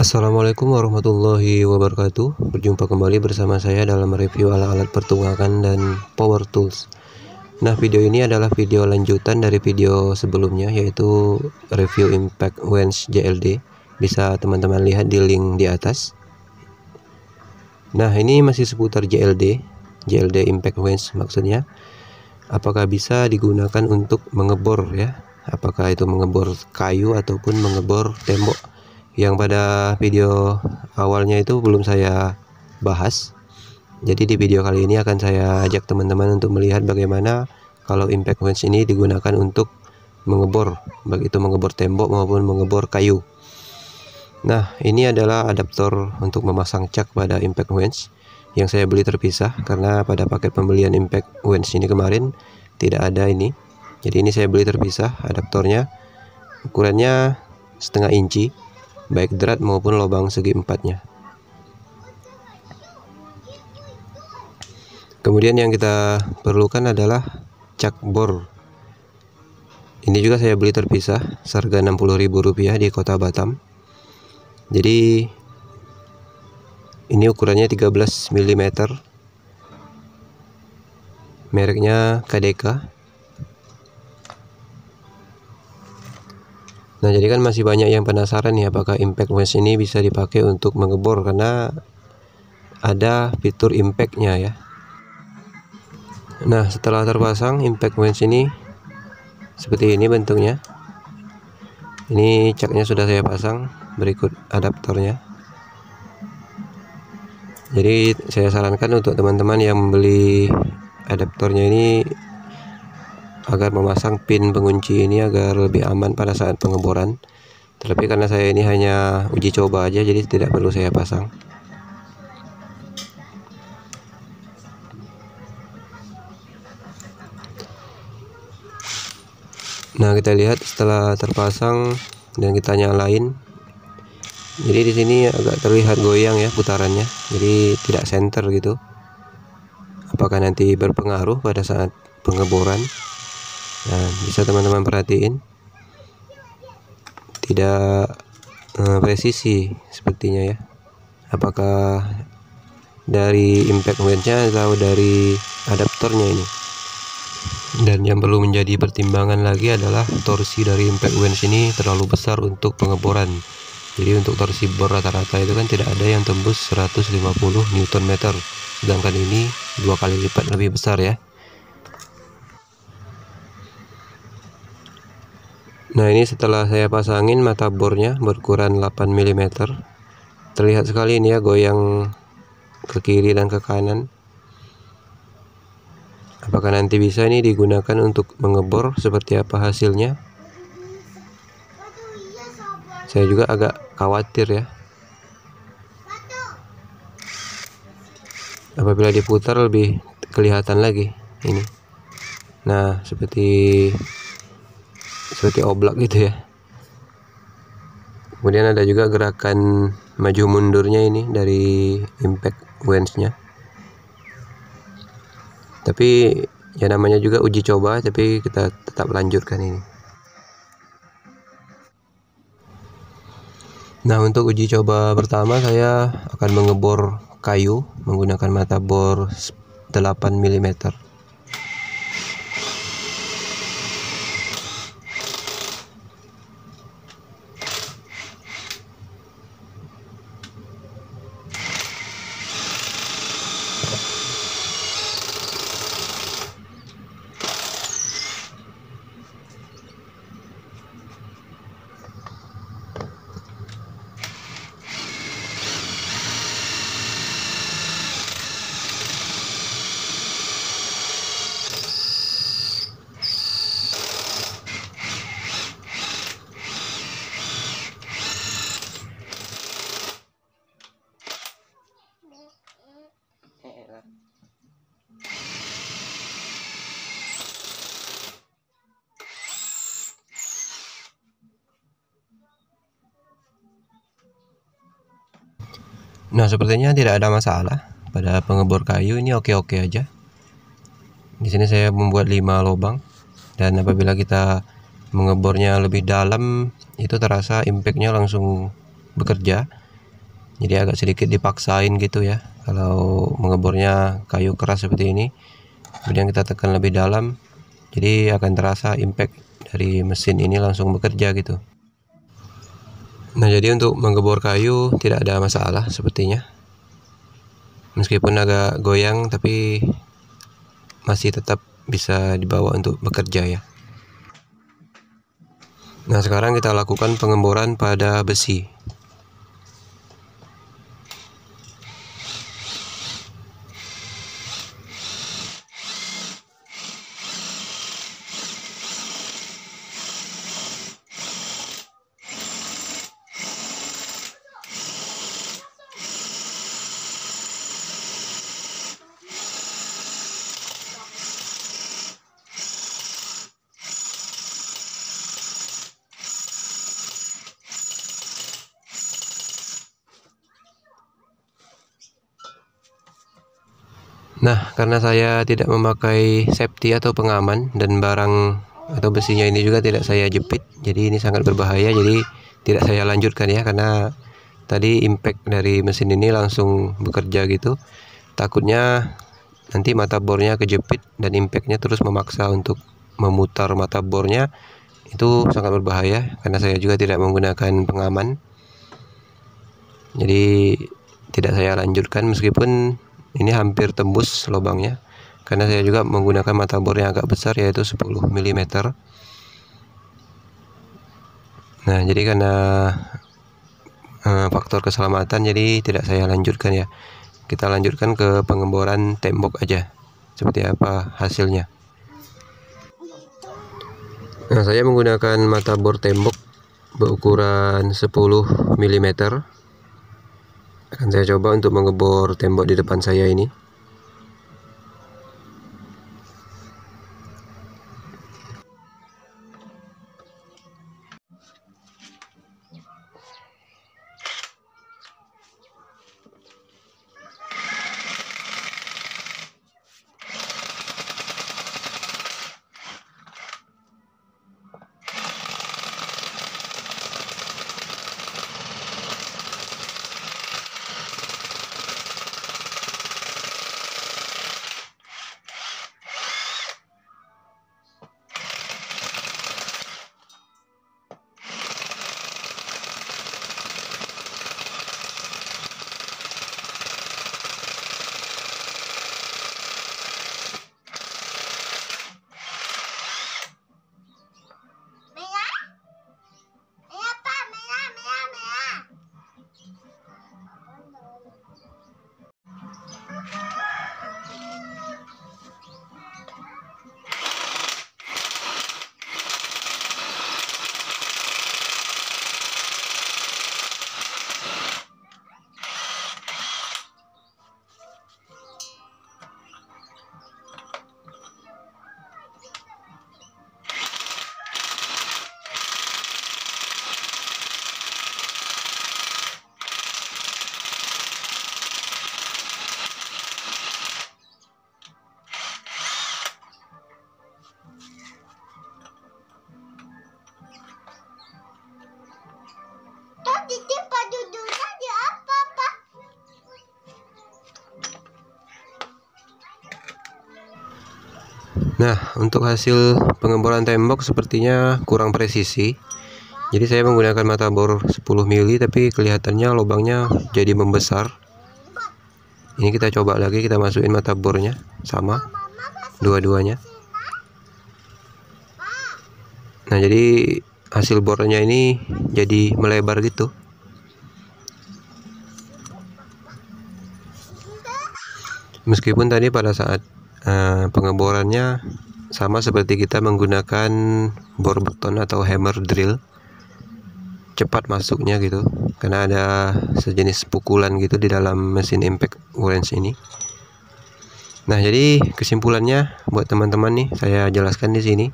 Assalamualaikum warahmatullahi wabarakatuh. Berjumpa kembali bersama saya dalam review alat-alat pertunggakan dan power tools. Nah, video ini adalah video lanjutan dari video sebelumnya, yaitu review impact winch JLD. Bisa teman-teman lihat di link di atas. Nah, ini masih seputar JLD impact winch maksudnya. Apakah bisa digunakan untuk mengebor ya? Apakah itu mengebor kayu ataupun mengebor tembok? Yang pada video awalnya itu belum saya bahas. Jadi di video kali ini akan saya ajak teman-teman untuk melihat bagaimana kalau impact winch ini digunakan untuk mengebor, baik itu mengebor tembok maupun mengebor kayu. Nah, ini adalah adaptor untuk memasang cak pada impact winch yang saya beli terpisah, karena pada paket pembelian impact winch ini kemarin tidak ada ini. Jadi ini saya beli terpisah adaptornya. Ukurannya 0,5 inci, baik drat maupun lubang segi empatnya. Kemudian yang kita perlukan adalah cak bor. Ini juga saya beli terpisah, seharga Rp60.000 di Kota Batam. Jadi ini ukurannya 13 mm, mereknya KDK. Nah, jadi kan masih banyak yang penasaran nih, apakah impact winch ini bisa dipakai untuk mengebor, karena ada fitur impactnya ya. Nah, setelah terpasang impact winch ini seperti ini bentuknya. Ini caknya sudah saya pasang, berikut adaptornya. Jadi saya sarankan untuk teman-teman yang membeli adaptornya ini agar memasang pin pengunci ini agar lebih aman pada saat pengeboran. Tapi karena saya ini hanya uji coba aja, jadi tidak perlu saya pasang. Nah, kita lihat setelah terpasang dan kita nyalain. Jadi di sini agak terlihat goyang ya putarannya, jadi tidak center gitu. Apakah nanti berpengaruh pada saat pengeboran? Nah, bisa teman-teman perhatiin, tidak presisi sepertinya ya. Apakah dari impact winch-nya atau dari adaptornya ini? Dan yang perlu menjadi pertimbangan lagi adalah torsi dari impact winch ini terlalu besar untuk pengeboran. Jadi untuk torsi bor rata-rata itu kan tidak ada yang tembus 150 Nm, sedangkan ini 2 kali lipat lebih besar ya. Nah, ini setelah saya pasangin mata bornya berukuran 8 mm. Terlihat sekali ini ya, goyang ke kiri dan ke kanan. Apakah nanti bisa ini digunakan untuk mengebor, seperti apa hasilnya? Saya juga agak khawatir ya. Apabila diputar lebih kelihatan lagi ini. Nah, seperti oblak gitu ya. Kemudian ada juga gerakan maju mundurnya ini dari impact winch-nya. Tapi ya namanya juga uji coba, tapi kita tetap lanjutkan ini. Nah, untuk uji coba pertama saya akan mengebor kayu menggunakan mata bor 8 mm. Nah, sepertinya tidak ada masalah pada pengebor kayu ini, oke-oke aja. Di sini saya membuat 5 lubang, dan apabila kita mengebornya lebih dalam itu terasa impactnya langsung bekerja. Jadi agak sedikit dipaksain gitu ya kalau mengebornya kayu keras seperti ini. Kemudian kita tekan lebih dalam, jadi akan terasa impact dari mesin ini langsung bekerja gitu. Nah, jadi untuk menggebor kayu tidak ada masalah sepertinya. Meskipun agak goyang tapi masih tetap bisa dibawa untuk bekerja ya. Nah, sekarang kita lakukan pengeboran pada besi. Nah, karena saya tidak memakai safety atau pengaman dan barang atau besinya ini juga tidak saya jepit, jadi ini sangat berbahaya, jadi tidak saya lanjutkan ya, karena tadi impact dari mesin ini langsung bekerja gitu. Takutnya nanti mata bornya kejepit dan impactnya terus memaksa untuk memutar mata bornya, itu sangat berbahaya karena saya juga tidak menggunakan pengaman. Jadi tidak saya lanjutkan meskipun ini hampir tembus lubangnya, karena saya juga menggunakan mata bor yang agak besar yaitu 10 mm. Nah, jadi karena faktor keselamatan jadi tidak saya lanjutkan ya. Kita lanjutkan ke pengeboran tembok aja, seperti apa hasilnya. Nah, saya menggunakan mata bor tembok berukuran 10 mm. Akan saya coba untuk mengebor tembok di depan saya ini. Nah, untuk hasil pengeboran tembok sepertinya kurang presisi. Jadi saya menggunakan mata bor 10 mili tapi kelihatannya lubangnya jadi membesar. Ini kita coba lagi, kita masukin mata bornya sama dua-duanya. Nah, jadi hasil bornya ini jadi melebar gitu. Meskipun tadi pada saat pengeborannya sama seperti kita menggunakan bor beton atau hammer drill, cepat masuknya gitu karena ada sejenis pukulan gitu di dalam mesin impact wrench ini. Nah, jadi kesimpulannya buat teman-teman nih saya jelaskan di sini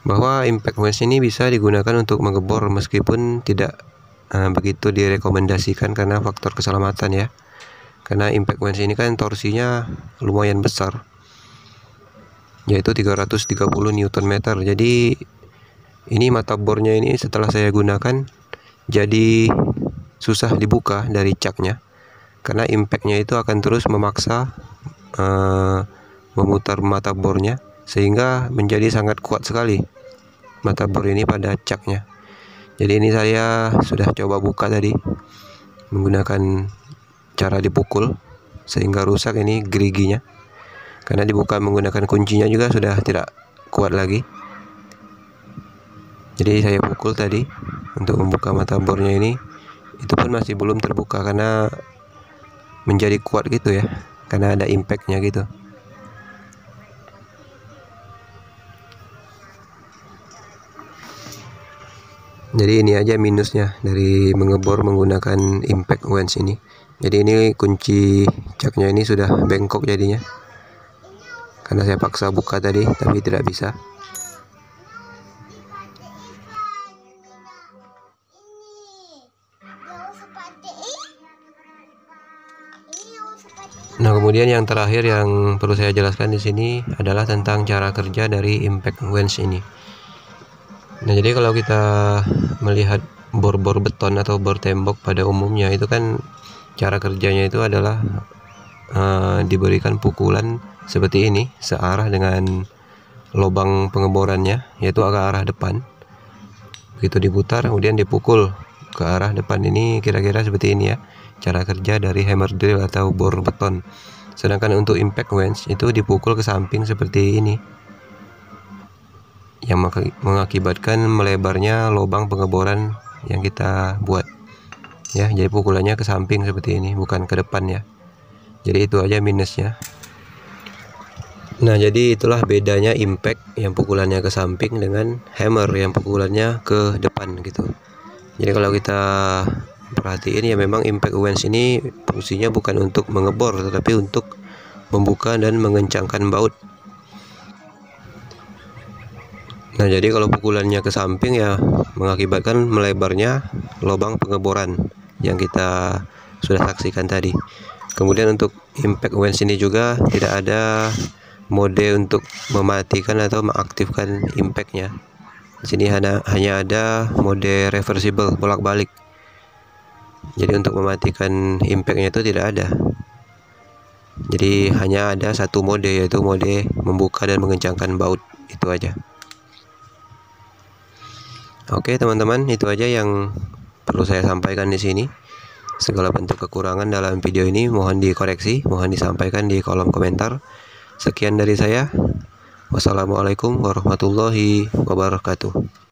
bahwa impact wrench ini bisa digunakan untuk mengebor meskipun tidak begitu direkomendasikan karena faktor keselamatan ya. Karena impact wrench ini kan torsinya lumayan besar, yaitu 330 Nm. Jadi ini mata bornya ini setelah saya gunakan jadi susah dibuka dari caknya, karena impactnya itu akan terus memaksa memutar mata bornya, sehingga menjadi sangat kuat sekali mata bor ini pada caknya. Jadi ini saya sudah coba buka tadi menggunakan cara dipukul, sehingga rusak ini geriginya, karena dibuka menggunakan kuncinya juga sudah tidak kuat lagi. Jadi saya pukul tadi untuk membuka mata bornya ini, itu pun masih belum terbuka karena menjadi kuat gitu ya, karena ada impactnya gitu. Jadi ini aja minusnya dari mengebor menggunakan impact wrench ini. Jadi ini kunci caknya ini sudah bengkok jadinya, karena saya paksa buka tadi tapi tidak bisa. Nah, kemudian yang terakhir yang perlu saya jelaskan di sini adalah tentang cara kerja dari impact wrench ini. Nah, jadi kalau kita melihat bor-bor beton atau bor tembok pada umumnya itu kan cara kerjanya itu adalah diberikan pukulan seperti ini searah dengan lubang pengeborannya, yaitu ke arah depan. Begitu diputar kemudian dipukul ke arah depan. Ini kira-kira seperti ini ya cara kerja dari hammer drill atau bor beton. Sedangkan untuk impact wrench itu dipukul ke samping seperti ini, yang mengakibatkan melebarnya lubang pengeboran yang kita buat ya. Jadi pukulannya ke samping seperti ini, bukan ke depan ya. Jadi itu aja minusnya. Nah, jadi itulah bedanya impact yang pukulannya ke samping dengan hammer yang pukulannya ke depan gitu. Jadi kalau kita perhatiin ya, memang impact wrench ini fungsinya bukan untuk mengebor, tetapi untuk membuka dan mengencangkan baut. Nah, jadi kalau pukulannya ke samping ya mengakibatkan melebarnya lubang pengeboran yang kita sudah saksikan tadi. Kemudian untuk impact wrench ini juga tidak ada mode untuk mematikan atau mengaktifkan impactnya. Di sini hanya ada mode reversible, bolak-balik. Jadi untuk mematikan impactnya itu tidak ada. Jadi hanya ada satu mode, yaitu mode membuka dan mengencangkan baut. Itu aja. Oke teman-teman, itu aja yang perlu saya sampaikan di sini. Segala bentuk kekurangan dalam video ini mohon dikoreksi, mohon disampaikan di kolom komentar. Sekian dari saya. Wassalamualaikum warahmatullahi wabarakatuh.